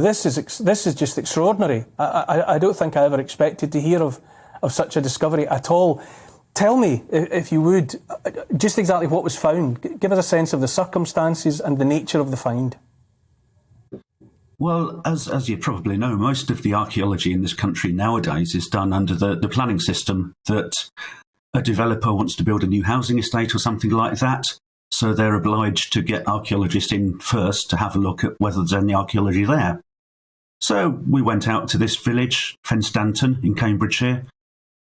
this is just extraordinary. I don't think I ever expected to hear of such a discovery at all. Tell me, if you would, just exactly what was found. Give us a sense of the circumstances and the nature of the find. Well, as you probably know, most of the archaeology in this country nowadays is done under the planning system that a developer wants to build a new housing estate or something like that. So they're obliged to get archaeologists in first to have a look at whether there's any archaeology there. So we went out to this village, Fenstanton in Cambridgeshire.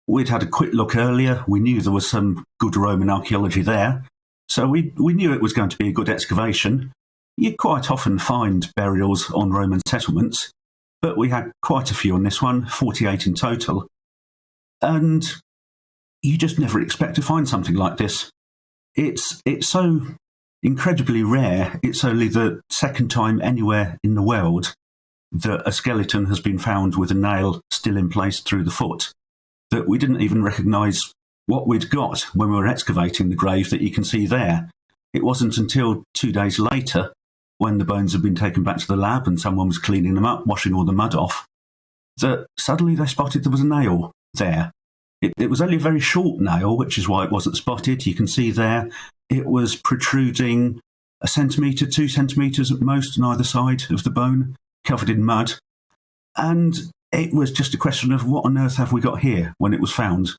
We'd had a quick look earlier. We knew there was some good Roman archaeology there. So we knew it was going to be a good excavation. You quite often find burials on Roman settlements, but we had quite a few on this one, 48 in total. And you just never expect to find something like this. It's so incredibly rare. It's only the second time anywhere in the world that a skeleton has been found with a nail still in place through the foot, that we didn't even recognise what we'd got when we were excavating the grave that you can see there. It wasn't until 2 days later, when the bones had been taken back to the lab and someone was cleaning them up, washing all the mud off, that suddenly they spotted there was a nail there. It was only a very short nail, which is why it wasn't spotted. You can see there it was protruding 1 centimetre, 2 centimetres at most on either side of the bone, covered in mud. And it was just a question of what on earth have we got here when it was found.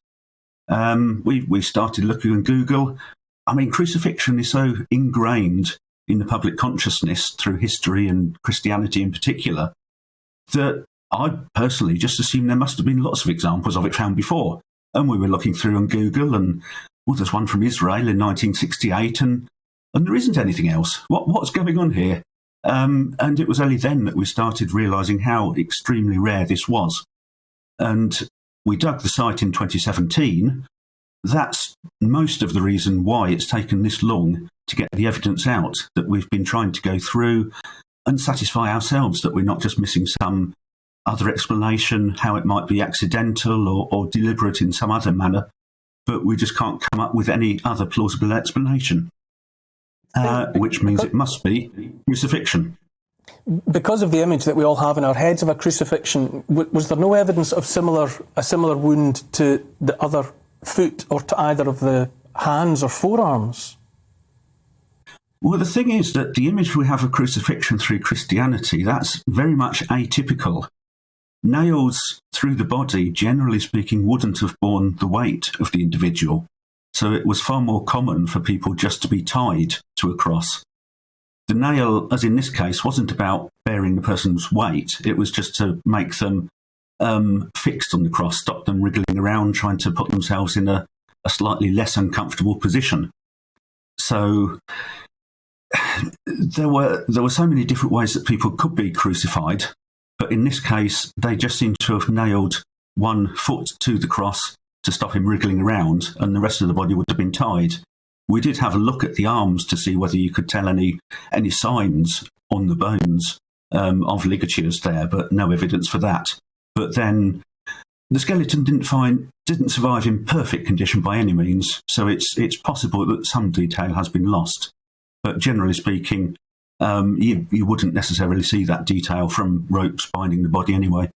We started looking on Google. I mean, crucifixion is so ingrained in the public consciousness through history and Christianity in particular that I personally just assumed there must have been lots of examples of it found before. And we were looking through on Google and, well, there's one from Israel in 1968 and there isn't anything else. What's going on here? And it was only then that we started realising how extremely rare this was. And we dug the site in 2017. That's most of the reason why it's taken this long to get the evidence out, that we've been trying to go through and satisfy ourselves that we're not just missing some other explanation, how it might be accidental or deliberate in some other manner, but we just can't come up with any other plausible explanation, which means it must be crucifixion. Because of the image that we all have in our heads of a crucifixion, was there no evidence of a similar wound to the other foot or to either of the hands or forearms? Well, the thing is that the image we have of crucifixion through Christianity, that's very much atypical. Nails through the body, generally speaking, wouldn't have borne the weight of the individual. So it was far more common for people just to be tied to a cross. The nail, as in this case, wasn't about bearing the person's weight. It was just to make them fixed on the cross, stop them wriggling around, trying to put themselves in a slightly less uncomfortable position. So there were so many different ways that people could be crucified, but in this case, they just seem to have nailed one foot to the cross to stop him wriggling around, and the rest of the body would have been tied. We did have a look at the arms to see whether you could tell any signs on the bones of ligatures there, but no evidence for that. But then the skeleton didn't survive in perfect condition by any means, so it's possible that some detail has been lost. But generally speaking, you wouldn't necessarily see that detail from ropes binding the body anyway.